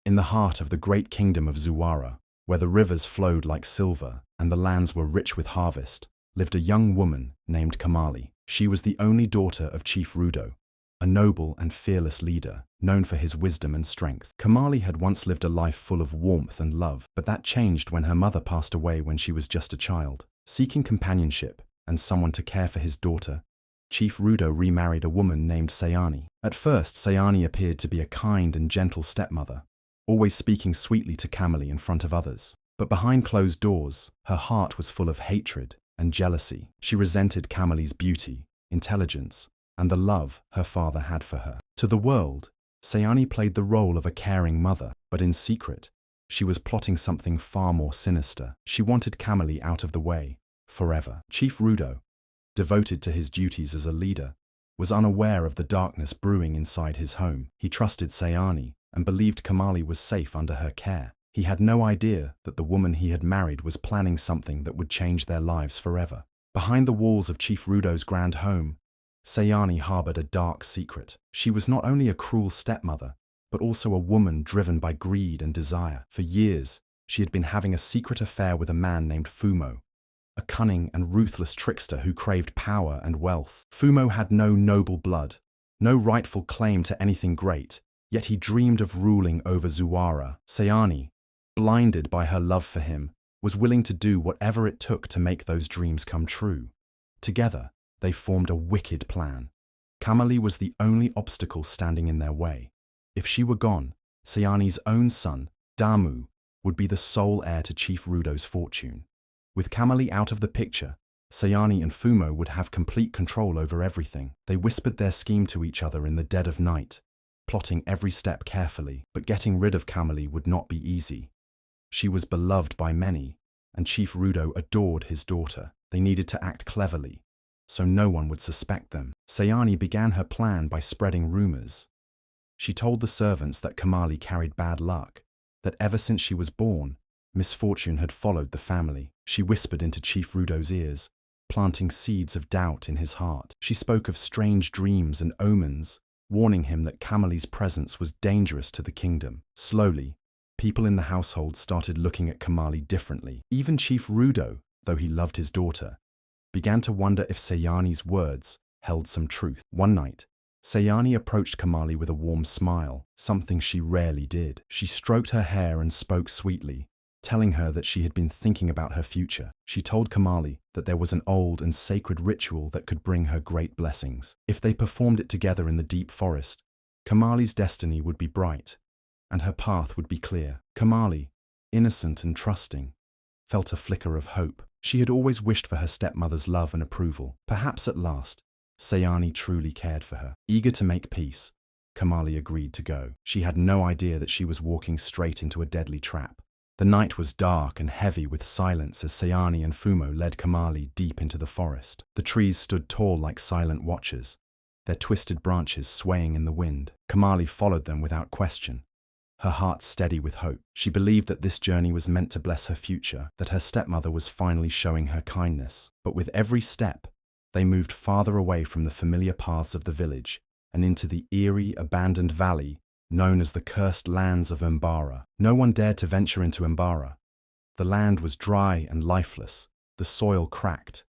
In the heart of the great kingdom of Zuara, where the rivers flowed like silver and the lands were rich with harvest, lived a young woman named Kamali. She was the only daughter of Chief Rudo, a noble and fearless leader, known for his wisdom and strength. Kamali had once lived a life full of warmth and love, but that changed when her mother passed away when she was just a child. Seeking companionship and someone to care for his daughter, Chief Rudo remarried a woman named Sayani. At first, Sayani appeared to be a kind and gentle stepmother, always speaking sweetly to Kamali in front of others. But behind closed doors, her heart was full of hatred and jealousy. She resented Kamali's beauty, intelligence, and the love her father had for her. To the world, Sayani played the role of a caring mother, but in secret, she was plotting something far more sinister. She wanted Kamali out of the way, forever. Chief Rudo, devoted to his duties as a leader, was unaware of the darkness brewing inside his home. He trusted Sayani and believed Kamali was safe under her care. He had no idea that the woman he had married was planning something that would change their lives forever. Behind the walls of Chief Rudo's grand home, Sayani harbored a dark secret. She was not only a cruel stepmother, but also a woman driven by greed and desire. For years, she had been having a secret affair with a man named Fumo, a cunning and ruthless trickster who craved power and wealth. Fumo had no noble blood, no rightful claim to anything great, yet he dreamed of ruling over Zuara. Sayani, blinded by her love for him, was willing to do whatever it took to make those dreams come true. Together, they formed a wicked plan. Kamali was the only obstacle standing in their way. If she were gone, Sayani's own son, Damu, would be the sole heir to Chief Rudo's fortune. With Kamali out of the picture, Sayani and Fumo would have complete control over everything. They whispered their scheme to each other in the dead of night, plotting every step carefully. But getting rid of Kamali would not be easy. She was beloved by many, and Chief Rudo adored his daughter. They needed to act cleverly, so no one would suspect them. Sayani began her plan by spreading rumors. She told the servants that Kamali carried bad luck, that ever since she was born, misfortune had followed the family. She whispered into Chief Rudo's ears, planting seeds of doubt in his heart. She spoke of strange dreams and omens, warning him that Kamali's presence was dangerous to the kingdom. Slowly, people in the household started looking at Kamali differently. Even Chief Rudo, though he loved his daughter, began to wonder if Sayani's words held some truth. One night, Sayani approached Kamali with a warm smile, something she rarely did. She stroked her hair and spoke sweetly, telling her that she had been thinking about her future. She told Kamali that there was an old and sacred ritual that could bring her great blessings. If they performed it together in the deep forest, Kamali's destiny would be bright, and her path would be clear. Kamali, innocent and trusting, felt a flicker of hope. She had always wished for her stepmother's love and approval. Perhaps at last, Sayani truly cared for her. Eager to make peace, Kamali agreed to go. She had no idea that she was walking straight into a deadly trap. The night was dark and heavy with silence as Sayani and Fumo led Kamali deep into the forest. The trees stood tall like silent watchers, their twisted branches swaying in the wind. Kamali followed them without question, her heart steady with hope. She believed that this journey was meant to bless her future, that her stepmother was finally showing her kindness. But with every step, they moved farther away from the familiar paths of the village and into the eerie, abandoned valley known as the cursed lands of Mbara. No one dared to venture into Mbara. The land was dry and lifeless, the soil cracked,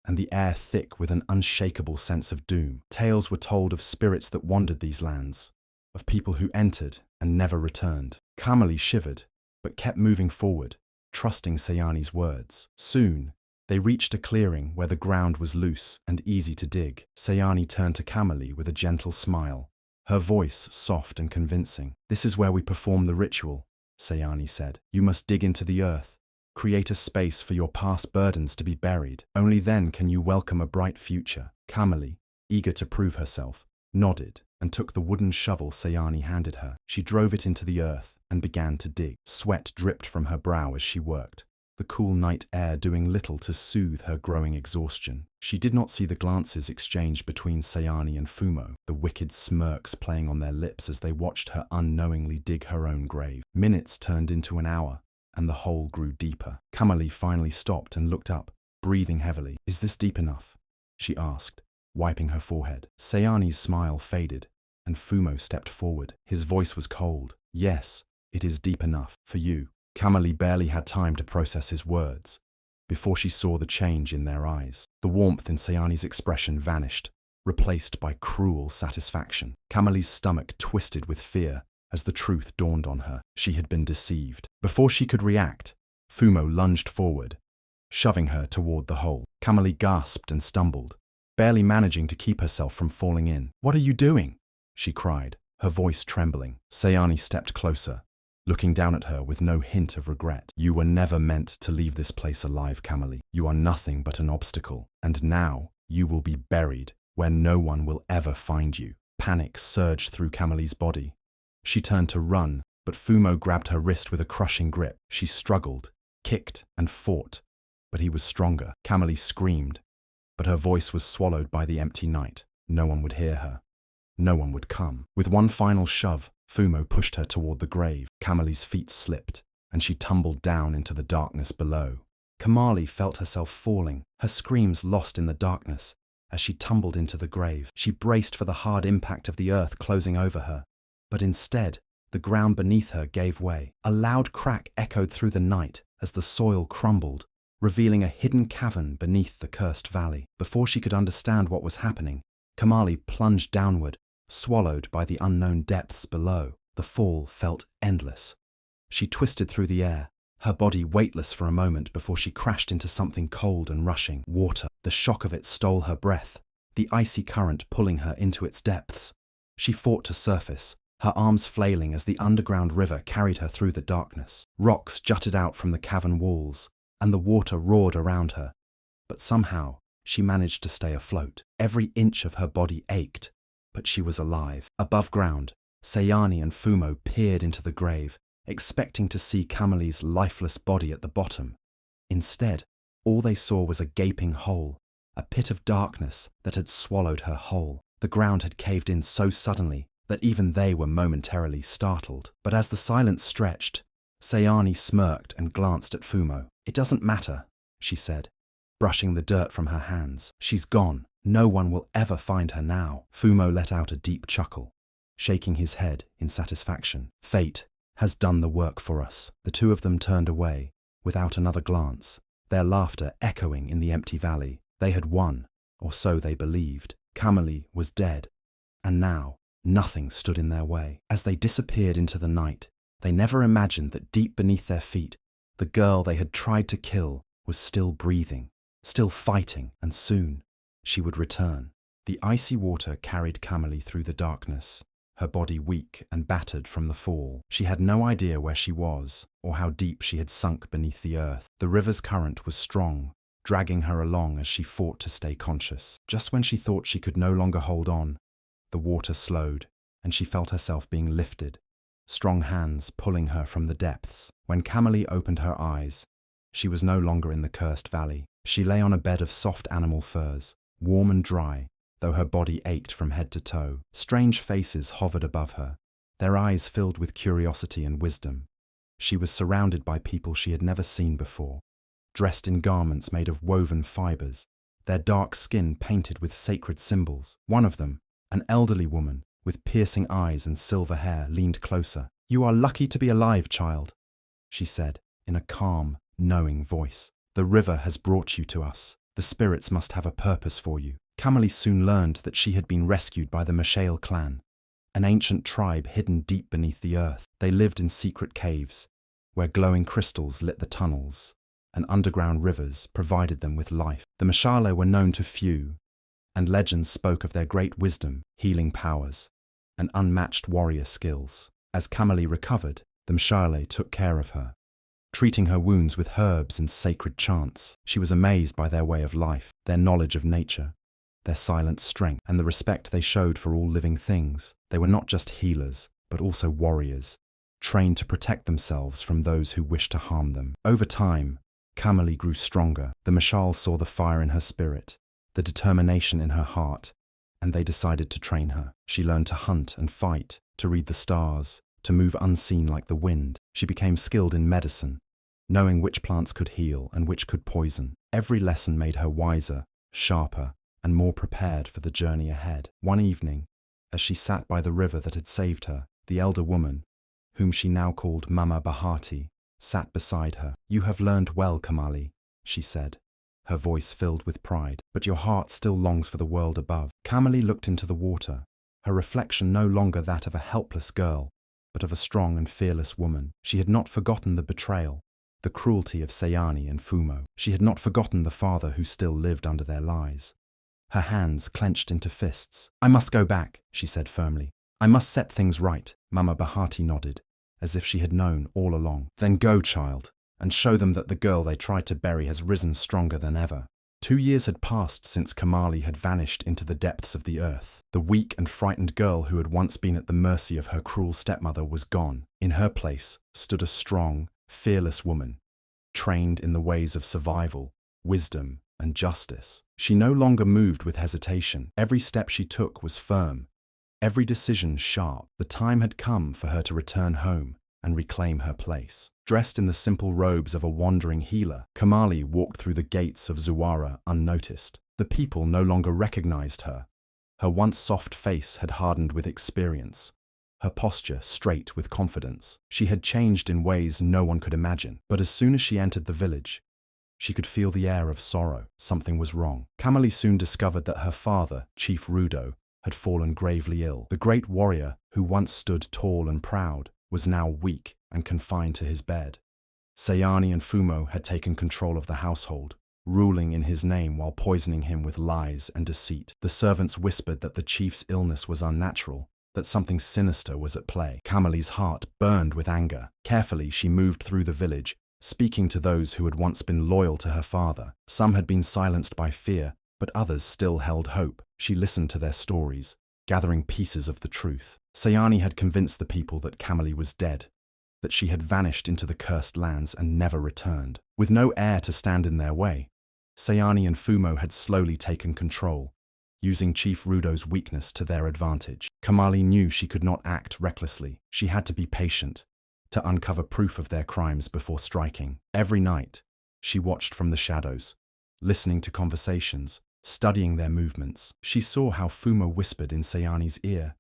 and the air thick with an unshakable sense of doom. Tales were told of spirits that wandered these lands, of people who entered and never returned. Kamali shivered, but kept moving forward, trusting Sayani's words. Soon, they reached a clearing where the ground was loose and easy to dig. Sayani turned to Kamali with a gentle smile, her voice soft and convincing. "This is where we perform the ritual," Sayani said. "You must dig into the earth, create a space for your past burdens to be buried. Only then can you welcome a bright future." Kamali, eager to prove herself, nodded and took the wooden shovel Sayani handed her. She drove it into the earth and began to dig. Sweat dripped from her brow as she worked, the cool night air doing little to soothe her growing exhaustion. She did not see the glances exchanged between Sayani and Fumo, the wicked smirks playing on their lips as they watched her unknowingly dig her own grave. Minutes turned into an hour, and the hole grew deeper. Kamali finally stopped and looked up, breathing heavily. "Is this deep enough?" she asked, wiping her forehead. Sayani's smile faded, and Fumo stepped forward. His voice was cold. "Yes, It is deep enough for you. Kamali barely had time to process his words before she saw the change in their eyes. The warmth in Sayani's expression vanished, replaced by cruel satisfaction. Kamali's stomach twisted with fear as the truth dawned on her. She had been deceived. Before she could react, Fumo lunged forward, shoving her toward the hole. Kamali gasped and stumbled, barely managing to keep herself from falling in. "What are you doing?" she cried, her voice trembling. Sayani stepped closer, looking down at her with no hint of regret. "You were never meant to leave this place alive, Kamali. You are nothing but an obstacle, and now you will be buried where no one will ever find you." Panic surged through Kamali's body. She turned to run, but Fumo grabbed her wrist with a crushing grip. She struggled, kicked, and fought, but he was stronger. Kamali screamed, but her voice was swallowed by the empty night. No one would hear her. No one would come. With one final shove, Fumo pushed her toward the grave. Kamali's feet slipped, and she tumbled down into the darkness below. Kamali felt herself falling, her screams lost in the darkness as she tumbled into the grave. She braced for the hard impact of the earth closing over her, but instead, the ground beneath her gave way. A loud crack echoed through the night as the soil crumbled, revealing a hidden cavern beneath the cursed valley. Before she could understand what was happening, Kamali plunged downward, swallowed by the unknown depths below. The fall felt endless. She twisted through the air, her body weightless for a moment before she crashed into something cold and rushing. Water. The shock of it stole her breath, the icy current pulling her into its depths. She fought to surface, her arms flailing as the underground river carried her through the darkness. Rocks jutted out from the cavern walls, and the water roared around her. But somehow, she managed to stay afloat. Every inch of her body ached, but she was alive. Above ground, Sayani and Fumo peered into the grave, expecting to see Kamali's lifeless body at the bottom. Instead, all they saw was a gaping hole, a pit of darkness that had swallowed her whole. The ground had caved in so suddenly that even they were momentarily startled. But as the silence stretched, Sayani smirked and glanced at Fumo. "It doesn't matter," she said, brushing the dirt from her hands. "She's gone. No one will ever find her now." Fumo let out a deep chuckle, shaking his head in satisfaction. "Fate has done the work for us." The two of them turned away, without another glance, their laughter echoing in the empty valley. They had won, or so they believed. Kamali was dead, and now nothing stood in their way. As they disappeared into the night, they never imagined that deep beneath their feet, the girl they had tried to kill was still breathing, still fighting, and soon she would return. The icy water carried Kamali through the darkness, her body weak and battered from the fall. She had no idea where she was or how deep she had sunk beneath the earth. The river's current was strong, dragging her along as she fought to stay conscious. Just when she thought she could no longer hold on, the water slowed, and she felt herself being lifted, strong hands pulling her from the depths. When Kamali opened her eyes, she was no longer in the cursed valley. She lay on a bed of soft animal furs, warm and dry, though her body ached from head to toe. Strange faces hovered above her, their eyes filled with curiosity and wisdom. She was surrounded by people she had never seen before, dressed in garments made of woven fibers, their dark skin painted with sacred symbols. One of them, an elderly woman with piercing eyes and silver hair, leaned closer. "You are lucky to be alive, child," she said, in a calm, knowing voice. "The river has brought you to us. The spirits must have a purpose for you." Kamali soon learned that she had been rescued by the Mshale Clan, an ancient tribe hidden deep beneath the earth. They lived in secret caves, where glowing crystals lit the tunnels, and underground rivers provided them with life. The Mshale were known to few, and legends spoke of their great wisdom, healing powers, and unmatched warrior skills. As Kamali recovered, the Mshale took care of her, treating her wounds with herbs and sacred chants. She was amazed by their way of life, their knowledge of nature, their silent strength, and the respect they showed for all living things. They were not just healers, but also warriors, trained to protect themselves from those who wished to harm them. Over time, Kamali grew stronger. The Mshale saw the fire in her spirit, the determination in her heart, and they decided to train her. She learned to hunt and fight, to read the stars, to move unseen like the wind. She became skilled in medicine, knowing which plants could heal and which could poison. Every lesson made her wiser, sharper, and more prepared for the journey ahead. One evening, as she sat by the river that had saved her, the elder woman, whom she now called Mama Bahati, sat beside her. "You have learned well, Kamali," she said, her voice filled with pride, "but your heart still longs for the world above." Kamali looked into the water, her reflection no longer that of a helpless girl, but of a strong and fearless woman. She had not forgotten the betrayal, the cruelty of Sayani and Fumo. She had not forgotten the father who still lived under their lies. Her hands clenched into fists. "I must go back," she said firmly. "I must set things right." Mama Bahati nodded, as if she had known all along. "Then go, child, and show them that the girl they tried to bury has risen stronger than ever." 2 years had passed since Kamali had vanished into the depths of the earth. The weak and frightened girl who had once been at the mercy of her cruel stepmother was gone. In her place stood a strong, fearless woman, trained in the ways of survival, wisdom, and justice. She no longer moved with hesitation. Every step she took was firm, every decision sharp. The time had come for her to return home and reclaim her place. Dressed in the simple robes of a wandering healer, Kamali walked through the gates of Zuara unnoticed. The people no longer recognized her. Her once soft face had hardened with experience, her posture straight with confidence. She had changed in ways no one could imagine. But as soon as she entered the village, she could feel the air of sorrow. Something was wrong. Kamali soon discovered that her father, Chief Rudo, had fallen gravely ill. The great warrior, who once stood tall and proud, was now weak and confined to his bed. Sayani and Fumo had taken control of the household, ruling in his name while poisoning him with lies and deceit. The servants whispered that the chief's illness was unnatural, that something sinister was at play. Kamali's heart burned with anger. Carefully, she moved through the village, speaking to those who had once been loyal to her father. Some had been silenced by fear, but others still held hope. She listened to their stories, gathering pieces of the truth. Sayani had convinced the people that Kamali was dead, that she had vanished into the cursed lands and never returned. With no heir to stand in their way, Sayani and Fumo had slowly taken control, using Chief Rudo's weakness to their advantage. Kamali knew she could not act recklessly. She had to be patient, to uncover proof of their crimes before striking. Every night, she watched from the shadows, listening to conversations, studying their movements. She saw how Fumo whispered in Sayani's ear,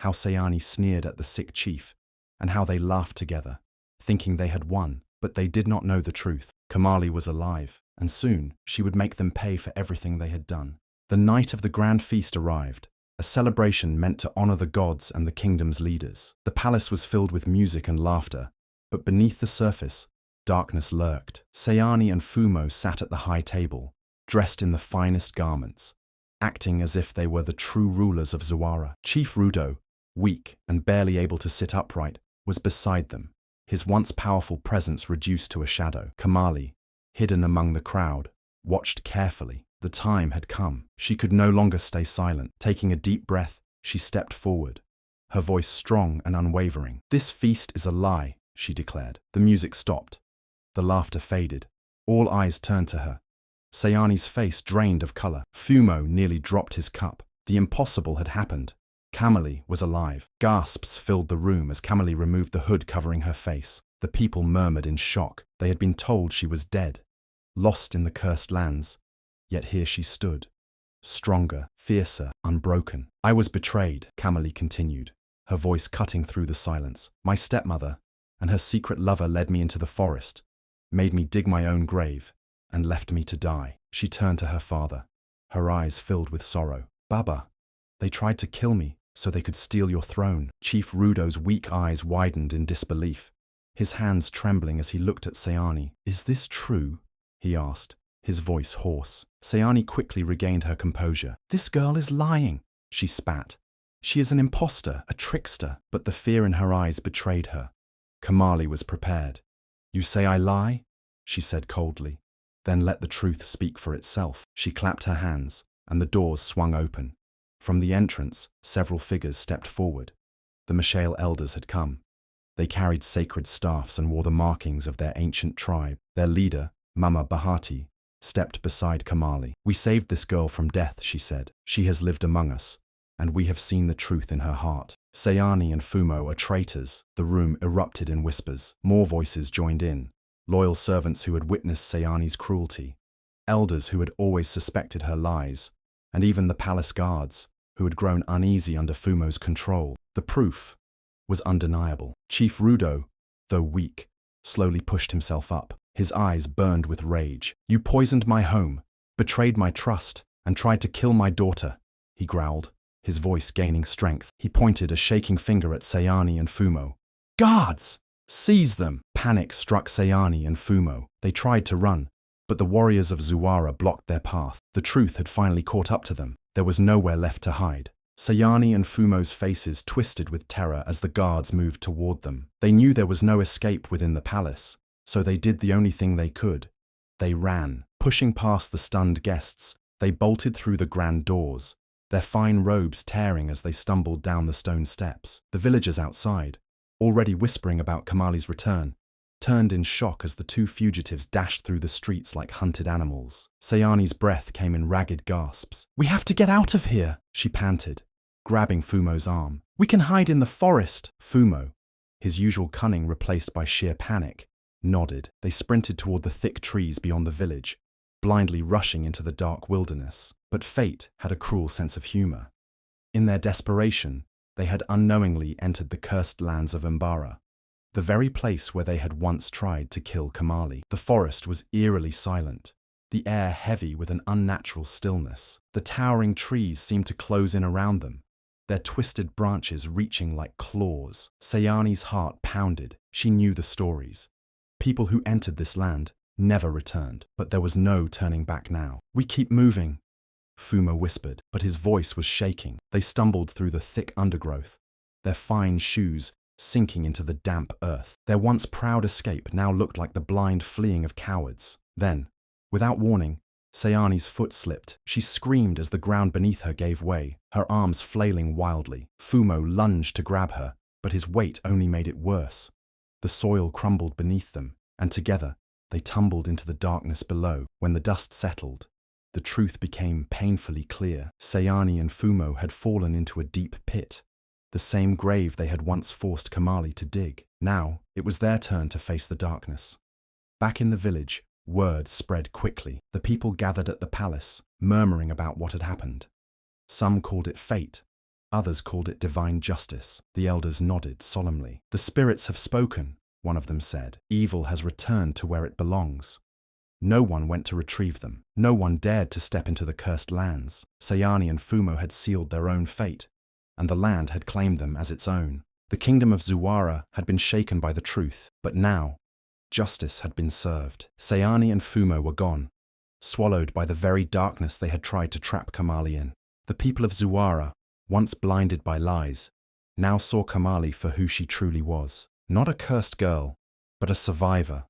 how Sayani sneered at the sick chief, and how they laughed together, thinking they had won. But they did not know the truth. Kamali was alive, and soon she would make them pay for everything they had done. The night of the grand feast arrived, a celebration meant to honor the gods and the kingdom's leaders. The palace was filled with music and laughter, but beneath the surface, darkness lurked. Sayani and Fumo sat at the high table, dressed in the finest garments, acting as if they were the true rulers of Zuara. Chief Rudo, weak and barely able to sit upright, was beside them, his once powerful presence reduced to a shadow. Kamali, hidden among the crowd, watched carefully. The time had come. She could no longer stay silent. Taking a deep breath, she stepped forward, her voice strong and unwavering. "This feast is a lie," she declared. The music stopped. The laughter faded. All eyes turned to her. Sayani's face drained of color. Fumo nearly dropped his cup. The impossible had happened. Kamali was alive. Gasps filled the room as Kamali removed the hood covering her face. The people murmured in shock. They had been told she was dead, lost in the cursed lands. Yet here she stood, stronger, fiercer, unbroken. "I was betrayed," Kamali continued, her voice cutting through the silence. "My stepmother and her secret lover led me into the forest, made me dig my own grave, and left me to die." She turned to her father, her eyes filled with sorrow. "Baba, they tried to kill me so they could steal your throne." Chief Rudo's weak eyes widened in disbelief, his hands trembling as he looked at Sayani. "Is this true?" he asked, his voice hoarse. Sayani quickly regained her composure. "This girl is lying," she spat. "She is an imposter, a trickster." But the fear in her eyes betrayed her. Kamali was prepared. "You say I lie?" she said coldly. "Then let the truth speak for itself." She clapped her hands, and the doors swung open. From the entrance, several figures stepped forward. The Mshale elders had come. They carried sacred staffs and wore the markings of their ancient tribe. Their leader, Mama Bahati, stepped beside Kamali. "We saved this girl from death," she said. "She has lived among us, and we have seen the truth in her heart." "Sayani and Fumo are traitors." The room erupted in whispers. More voices joined in. Loyal servants who had witnessed Sayani's cruelty, elders who had always suspected her lies, and even the palace guards, who had grown uneasy under Fumo's control. The proof, was undeniable. Chief Rudo, though weak, slowly pushed himself up. His eyes burned with rage. "You poisoned my home, betrayed my trust, and tried to kill my daughter," he growled, his voice gaining strength. He pointed a shaking finger at Sayani and Fumo. "Guards! Seize them!" Panic struck Sayani and Fumo. They tried to run, but the warriors of Zuara blocked their path. The truth had finally caught up to them. There was nowhere left to hide. Sayani and Fumo's faces twisted with terror as the guards moved toward them. They knew there was no escape within the palace, so they did the only thing they could. They ran. Pushing past the stunned guests, they bolted through the grand doors, their fine robes tearing as they stumbled down the stone steps. The villagers outside, already whispering about Kamali's return, turned in shock as the two fugitives dashed through the streets like hunted animals. Sayani's breath came in ragged gasps. "We have to get out of here," she panted, grabbing Fumo's arm. "We can hide in the forest." Fumo, his usual cunning replaced by sheer panic, nodded. They sprinted toward the thick trees beyond the village, blindly rushing into the dark wilderness. But fate had a cruel sense of humor. In their desperation, they had unknowingly entered the cursed lands of Mbara, the very place where they had once tried to kill Kamali. The forest was eerily silent, the air heavy with an unnatural stillness. The towering trees seemed to close in around them, their twisted branches reaching like claws. Sayani's heart pounded. She knew the stories. People who entered this land never returned, but there was no turning back now. "We keep moving," Fumo whispered, but his voice was shaking. They stumbled through the thick undergrowth, their fine shoes sinking into the damp earth. Their once proud escape now looked like the blind fleeing of cowards. Then, without warning, Sayani's foot slipped. She screamed as the ground beneath her gave way, her arms flailing wildly. Fumo lunged to grab her, but his weight only made it worse. The soil crumbled beneath them, and together they tumbled into the darkness below. When the dust settled, the truth became painfully clear. Sayani and Fumo had fallen into a deep pit, the same grave they had once forced Kamali to dig. Now, it was their turn to face the darkness. Back in the village, word spread quickly. The people gathered at the palace, murmuring about what had happened. Some called it fate, others called it divine justice. The elders nodded solemnly. "The spirits have spoken," one of them said. "Evil has returned to where it belongs." No one went to retrieve them. No one dared to step into the cursed lands. Sayani and Fumo had sealed their own fate, and the land had claimed them as its own. The kingdom of Zuara had been shaken by the truth, but now, justice had been served. Sayani and Fumo were gone, swallowed by the very darkness they had tried to trap Kamali in. The people of Zuara, once blinded by lies, now saw Kamali for who she truly was. Not a cursed girl, but a survivor,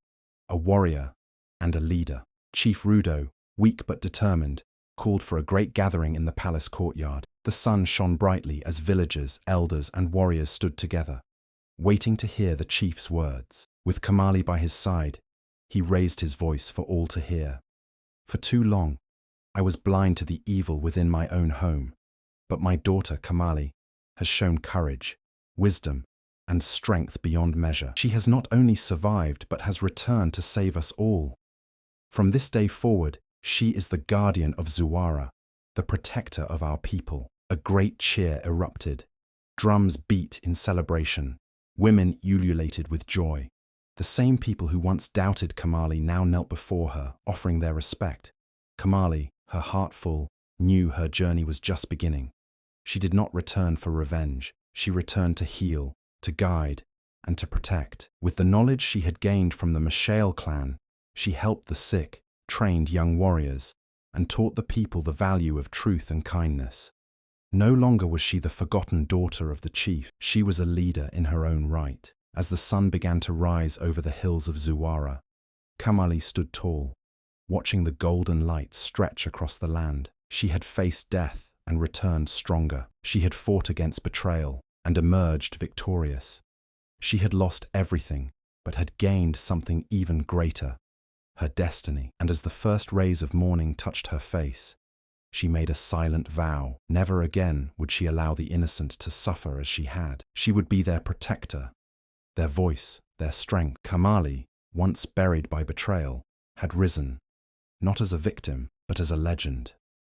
a warrior, and a leader. Chief Rudo, weak but determined, called for a great gathering in the palace courtyard. The sun shone brightly as villagers, elders, and warriors stood together, waiting to hear the chief's words. With Kamali by his side, he raised his voice for all to hear. "For too long, I was blind to the evil within my own home, but my daughter, Kamali, has shown courage, wisdom, and strength beyond measure. She has not only survived, but has returned to save us all. From this day forward, she is the guardian of Zuara, the protector of our people." A great cheer erupted. Drums beat in celebration. Women ululated with joy. The same people who once doubted Kamali now knelt before her, offering their respect. Kamali, her heart full, knew her journey was just beginning. She did not return for revenge. She returned to heal, to guide, and to protect. With the knowledge she had gained from the Mshale Clan, she helped the sick, trained young warriors, and taught the people the value of truth and kindness. No longer was she the forgotten daughter of the chief. She was a leader in her own right. As the sun began to rise over the hills of Zuara, Kamali stood tall, watching the golden light stretch across the land. She had faced death and returned stronger. She had fought against betrayal and emerged victorious. She had lost everything, but had gained something even greater, her destiny. And as the first rays of morning touched her face, she made a silent vow. Never again would she allow the innocent to suffer as she had. She would be their protector, their voice, their strength. Kamali, once buried by betrayal, had risen, not as a victim, but as a legend.